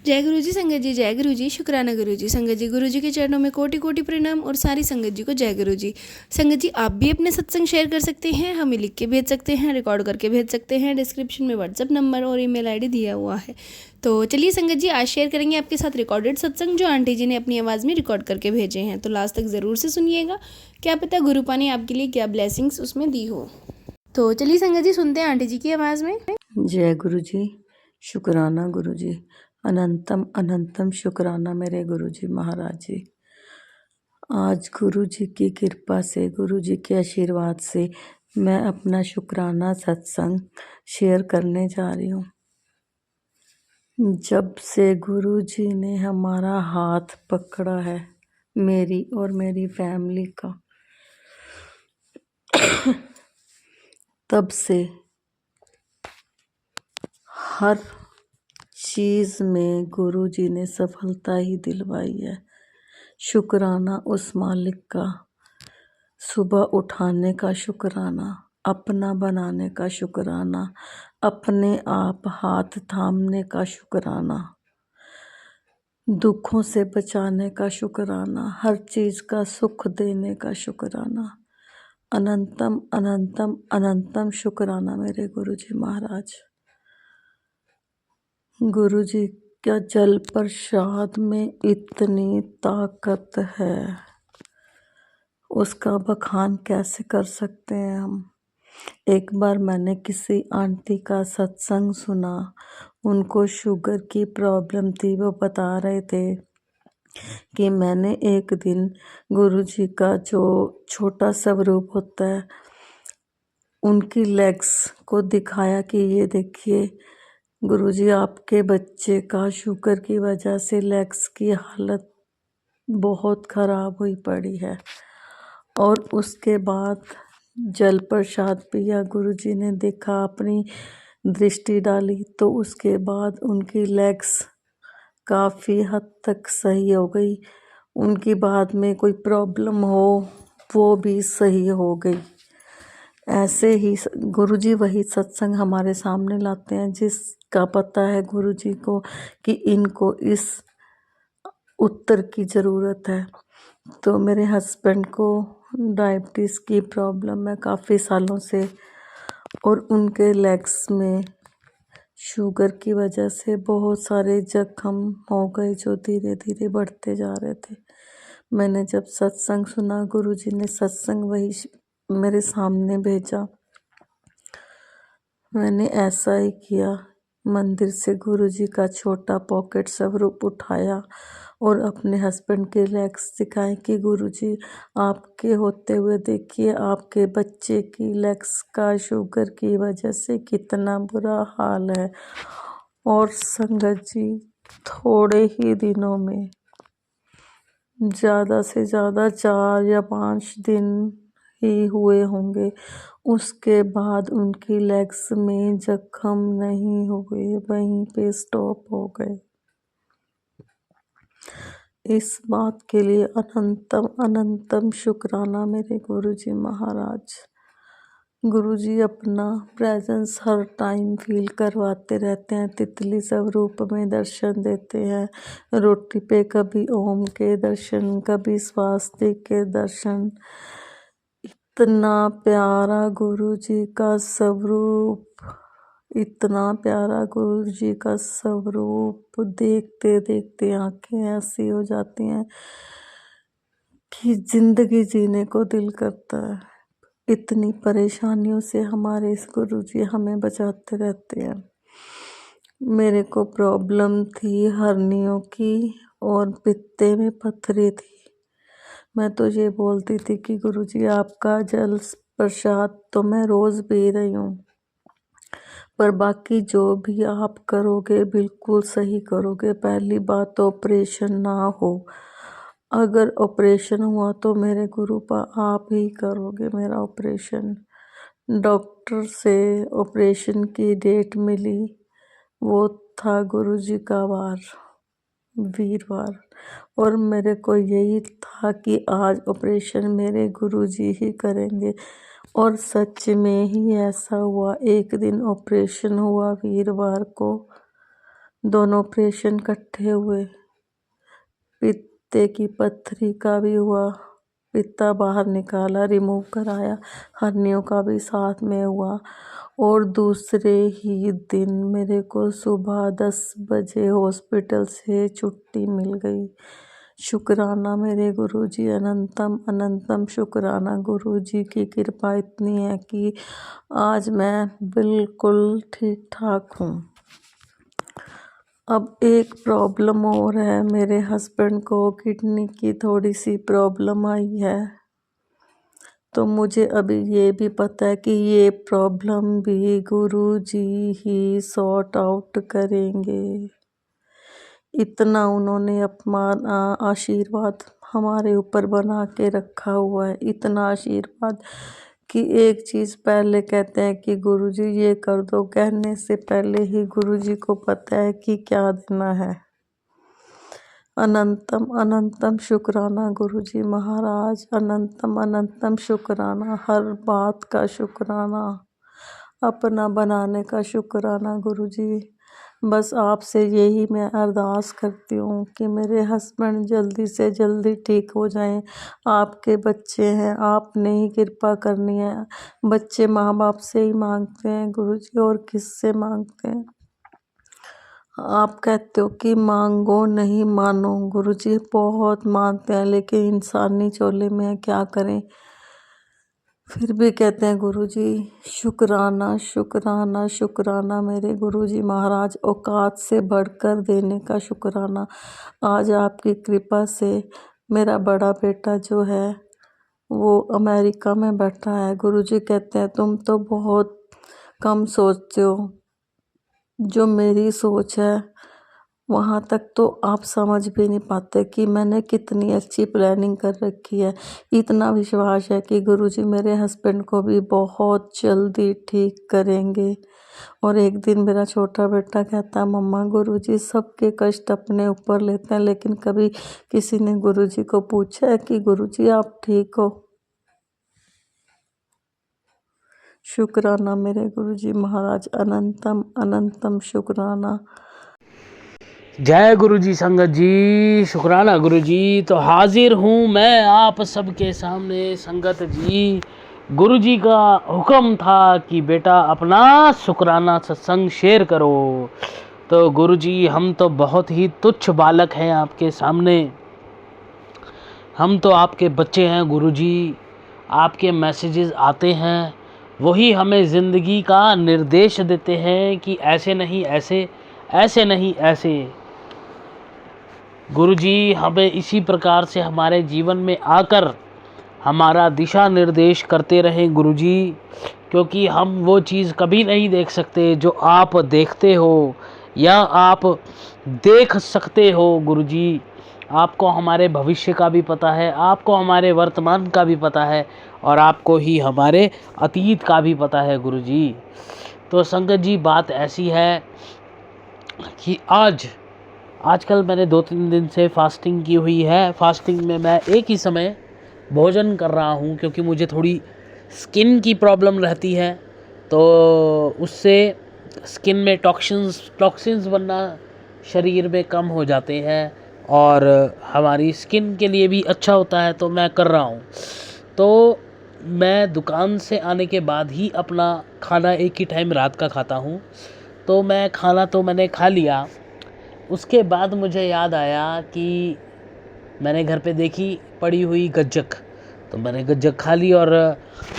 जय गुरु जी संगत जी, जय गुरु जी, शुक्राना गुरु जी। संगत जी, गुरु जी के चरणों में कोटि कोटि प्रणाम और सारी संगत जी को जय गुरु जी। संगत जी, आप भी अपने सत्संग शेयर कर सकते हैं, हमें लिख के भेज सकते हैं, रिकॉर्ड करके भेज सकते हैं। डिस्क्रिप्शन में व्हाट्सअप नंबर और ईमेल आईडी दिया हुआ है। तो चलिए संगत जी, आज शेयर करेंगे आपके साथ रिकॉर्डेड सत्संग जो आंटी जी ने अपनी आवाज़ में रिकॉर्ड करके भेजे हैं। तो लास्ट तक ज़रूर से सुनिएगा, क्या पता गुरु पा ने आपके लिए क्या ब्लेसिंग्स उसमें दी हो। तो चलिए संगत जी, सुनते हैं आंटी जी की आवाज़ में। जय गुरु जी, शुक्राना गुरु जी, अनंतम अनंतम शुक्राना मेरे गुरु जी महाराज जी। आज गुरु जी की कृपा से, गुरु जी के आशीर्वाद से मैं अपना शुक्राना सत्संग शेयर करने जा रही हूँ। जब से गुरु जी ने हमारा हाथ पकड़ा है, मेरी और मेरी फैमिली का, तब से हर चीज़ में गुरु जी ने सफलता ही दिलवाई है। शुक्राना उस मालिक का, सुबह उठाने का शुक्राना, अपना बनाने का शुक्राना, अपने आप हाथ थामने का शुक्राना, दुखों से बचाने का शुक्राना, हर चीज़ का सुख देने का शुक्राना। अनंतम अनंतम अनंतम शुक्राना मेरे गुरु जी महाराज। गुरु जी क्या जल प्रसाद में इतनी ताकत है, उसका बखान कैसे कर सकते हैं हम। एक बार मैंने किसी आंटी का सत्संग सुना, उनको शुगर की प्रॉब्लम थी। वो बता रहे थे कि मैंने एक दिन गुरु जी का जो छोटा स्वरूप होता है, उनकी लेग्स को दिखाया कि ये देखिए गुरुजी, आपके बच्चे का शुगर की वजह से लेग्स की हालत बहुत ख़राब हुई पड़ी है। और उसके बाद जल प्रसाद पिया, गुरुजी ने देखा, अपनी दृष्टि डाली, तो उसके बाद उनकी लेग्स काफ़ी हद तक सही हो गई। उनकी बाद में कोई प्रॉब्लम हो वो भी सही हो गई। ऐसे ही गुरुजी वही सत्संग हमारे सामने लाते हैं, जिसका पता है गुरुजी को कि इनको इस उत्तर की ज़रूरत है। तो मेरे हस्बैंड को डायबिटीज़ की प्रॉब्लम है काफ़ी सालों से, और उनके लेग्स में शुगर की वजह से बहुत सारे जख्म हो गए जो धीरे धीरे बढ़ते जा रहे थे। मैंने जब सत्संग सुना, गुरुजी ने सत्संग वही मेरे सामने भेजा। मैंने ऐसा ही किया, मंदिर से गुरुजी का छोटा पॉकेट स्वरूप उठाया और अपने हस्बैंड के लेग्स दिखाए कि गुरुजी, आपके होते हुए देखिए आपके बच्चे की लेग्स का शुगर की वजह से कितना बुरा हाल है। और संगत जी, थोड़े ही दिनों में, ज़्यादा से ज़्यादा 4 या 5 दिन ही हुए होंगे, उसके बाद उनकी लेग्स में जख्म नहीं हुए, वहीं पे स्टॉप हो गए। इस बात के लिए अनंतम अनंतम शुक्राना मेरे गुरुजी महाराज। गुरुजी अपना प्रेजेंस हर टाइम फील करवाते रहते हैं, तितली स्वरूप में दर्शन देते हैं। रोटी पे कभी ओम के दर्शन, कभी स्वास्तिक के दर्शन। इतना प्यारा गुरुजी का स्वरूप, इतना प्यारा गुरुजी का स्वरूप देखते देखते आंखें ऐसी हो जाती हैं कि जिंदगी जीने को दिल करता है। इतनी परेशानियों से हमारे इस गुरुजी हमें बचाते रहते हैं। मेरे को प्रॉब्लम थी हर्नियों की और पित्ते में पथरी थी। मैं तो ये बोलती थी कि गुरुजी, आपका जल प्रसाद तो मैं रोज़ पी रही हूँ, पर बाकी जो भी आप करोगे बिल्कुल सही करोगे। पहली बात तो ऑपरेशन ना हो, अगर ऑपरेशन हुआ तो मेरे गुरुपा आप ही करोगे मेरा ऑपरेशन। डॉक्टर से ऑपरेशन की डेट मिली, वो था गुरुजी का वार, वीरवार, और मेरे को यही था कि आज ऑपरेशन मेरे गुरुजी ही करेंगे। और सच में ही ऐसा हुआ। एक दिन ऑपरेशन हुआ वीरवार को, दोनों ऑपरेशन इकट्ठे हुए। पित्ते की पत्थरी का भी हुआ, पित्ता बाहर निकाला, रिमूव कराया। हर्नियों का भी साथ में हुआ। और दूसरे ही दिन मेरे को सुबह 10 बजे हॉस्पिटल से छुट्टी मिल गई। शुक्राना मेरे गुरुजी, अनंतम अनंतम शुक्राना। गुरुजी की कृपा इतनी है कि आज मैं बिल्कुल ठीक ठाक हूँ। अब एक प्रॉब्लम और है, मेरे हस्बैंड को किडनी की थोड़ी सी प्रॉब्लम आई है। तो मुझे अभी ये भी पता है कि ये प्रॉब्लम भी गुरुजी ही सॉर्ट आउट करेंगे। इतना उन्होंने अपमान आशीर्वाद हमारे ऊपर बना के रखा हुआ है, इतना आशीर्वाद कि एक चीज़ पहले कहते हैं कि गुरुजी ये कर दो, कहने से पहले ही गुरुजी को पता है कि क्या देना है। अनंतम अनंतम शुक्राना गुरुजी महाराज, अनंतम अनंतम शुक्राना। हर बात का शुक्राना, अपना बनाने का शुक्राना गुरुजी। बस आपसे यही मैं अरदास करती हूँ कि मेरे हस्बैंड जल्दी से जल्दी ठीक हो जाएं। आपके बच्चे हैं, आपने ही कृपा करनी है। बच्चे माँ बाप से ही मांगते हैं गुरुजी, और किससे मांगते हैं। आप कहते हो कि मांगो नहीं मानो, गुरुजी बहुत मानते हैं लेकिन इंसानी चोले में है, क्या करें। फिर भी कहते हैं गुरुजी शुक्राना शुक्राना शुक्राना मेरे गुरुजी महाराज। औकात से बढ़कर देने का शुक्राना। आज आपकी कृपा से मेरा बड़ा बेटा जो है वो अमेरिका में बैठा है। गुरुजी कहते हैं तुम तो बहुत कम सोचते हो, जो मेरी सोच है वहाँ तक तो आप समझ भी नहीं पाते कि मैंने कितनी अच्छी प्लानिंग कर रखी है। इतना विश्वास है कि गुरुजी मेरे हस्बैंड को भी बहुत जल्दी ठीक करेंगे। और एक दिन मेरा छोटा बेटा कहता, मम्मा गुरुजी सबके कष्ट अपने ऊपर लेते हैं, लेकिन कभी किसी ने गुरुजी को पूछा है कि गुरुजी आप ठीक हो। शुक्राना मेरे गुरुजी महाराज, अनंतम अनंतम शुक्राना। जय गुरुजी संगत जी, शुक्राना गुरुजी। तो हाजिर हूँ मैं आप सबके सामने संगत जी। गुरुजी का हुक्म था कि बेटा अपना शुक्राना सत्संग शेयर करो। तो गुरुजी हम तो बहुत ही तुच्छ बालक हैं आपके सामने, हम तो आपके बच्चे हैं गुरुजी। आपके मैसेजेस आते हैं, वही हमें ज़िंदगी का निर्देश देते हैं कि ऐसे नहीं ऐसे, ऐसे नहीं ऐसे। गुरुजी हमें इसी प्रकार से हमारे जीवन में आकर हमारा दिशा निर्देश करते रहें गुरुजी, क्योंकि हम वो चीज़ कभी नहीं देख सकते जो आप देखते हो या आप देख सकते हो गुरुजी। आपको हमारे भविष्य का भी पता है, आपको हमारे वर्तमान का भी पता है, और आपको ही हमारे अतीत का भी पता है गुरुजी। तो संगत जी बात ऐसी है कि आजकल मैंने 2-3 दिन से फास्टिंग की हुई है। फास्टिंग में मैं एक ही समय भोजन कर रहा हूँ, क्योंकि मुझे थोड़ी स्किन की प्रॉब्लम रहती है। तो उससे स्किन में टॉक्सिन्स बनना शरीर में कम हो जाते हैं, और हमारी स्किन के लिए भी अच्छा होता है। तो मैं कर रहा हूँ। तो मैं दुकान से आने के बाद ही अपना खाना एक ही टाइम रात का खाता हूँ। तो मैं खाना तो मैंने खा लिया। उसके बाद मुझे याद आया कि मैंने घर पे देखी पड़ी हुई गज्जक, तो मैंने गज्जक खा ली। और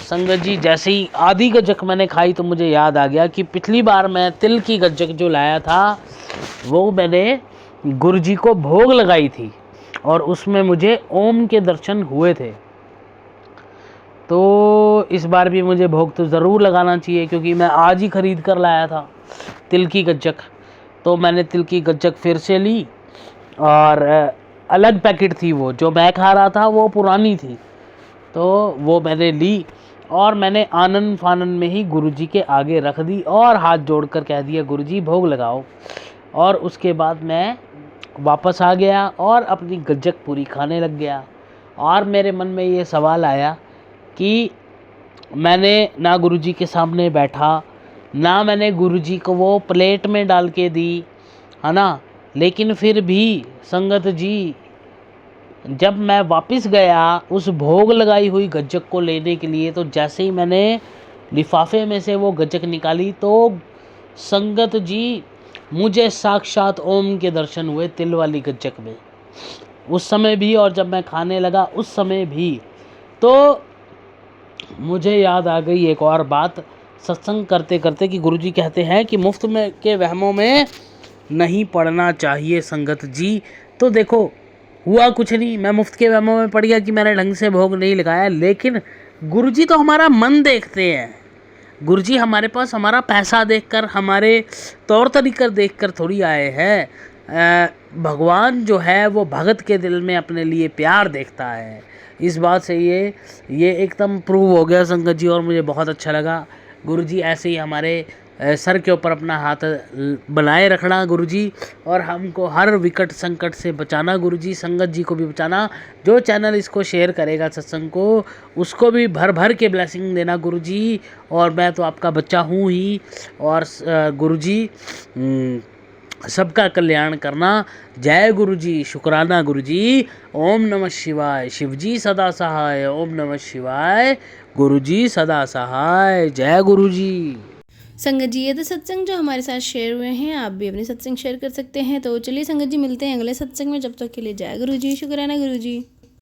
संगत जी जैसे ही आधी गज्जक मैंने खाई तो मुझे याद आ गया कि पिछली बार मैं तिल की गज्जक जो लाया था वो मैंने गुरुजी को भोग लगाई थी, और उसमें मुझे ओम के दर्शन हुए थे। तो इस बार भी मुझे भोग तो ज़रूर लगाना चाहिए, क्योंकि मैं आज ही ख़रीद कर लाया था तिल की गज्जक। तो मैंने तिल की गज्जक फिर से ली, और अलग पैकेट थी वो, जो मैं खा रहा था वो पुरानी थी। तो वो मैंने ली और मैंने आनन फानन में ही गुरुजी के आगे रख दी और हाथ जोड़कर कह दिया गुरुजी भोग लगाओ। और उसके बाद मैं वापस आ गया और अपनी गज्जक पूरी खाने लग गया। और मेरे मन में ये सवाल आया कि मैंने ना गुरुजी के सामने बैठा, ना मैंने गुरुजी को वो प्लेट में डाल के दी, है ना। लेकिन फिर भी संगत जी, जब मैं वापस गया उस भोग लगाई हुई गज्जक को लेने के लिए, तो जैसे ही मैंने लिफाफे में से वो गज्जक निकाली तो संगत जी मुझे साक्षात ओम के दर्शन हुए तिल वाली गज्जक में, उस समय भी। और जब मैं खाने लगा उस समय भी। तो मुझे याद आ गई एक और बात सत्संग करते करते कि गुरुजी कहते हैं कि मुफ्त में के वहमों में नहीं पड़ना चाहिए संगत जी। तो देखो हुआ कुछ नहीं, मैं मुफ्त के वहमों में पड़ गया कि मैंने ढंग से भोग नहीं लगाया, लेकिन गुरुजी तो हमारा मन देखते हैं। गुरुजी हमारे पास हमारा पैसा देखकर, हमारे तौर तरीकर देखकर थोड़ी आए हैं। भगवान जो है वो भगत के दिल में अपने लिए प्यार देखता है। इस बात से ये एकदम प्रूव हो गया संगत जी, और मुझे बहुत अच्छा लगा। गुरुजी ऐसे ही हमारे सर के ऊपर अपना हाथ बनाए रखना गुरुजी, और हमको हर विकट संकट से बचाना गुरुजी, संगत जी को भी बचाना। जो चैनल इसको शेयर करेगा सत्संग को, उसको भी भर भर के ब्लेसिंग देना गुरुजी। और मैं तो आपका बच्चा हूँ ही, और गुरुजी सबका कल्याण करना। जय गुरुजी, शुक्राना गुरुजी। ओम नमः शिवाय, शिवजी सदा सहाय। ओम नमः शिवाय, गुरुजी सदा सहाय। जय गुरुजी। संगत जी, ये तो सत्संग जो हमारे साथ शेयर हुए हैं, आप भी अपने सत्संग शेयर कर सकते हैं। तो चलिए संगत जी, मिलते हैं अगले सत्संग में। जब तक के लिए जय गुरु जी, शुक्राना गुरु जी।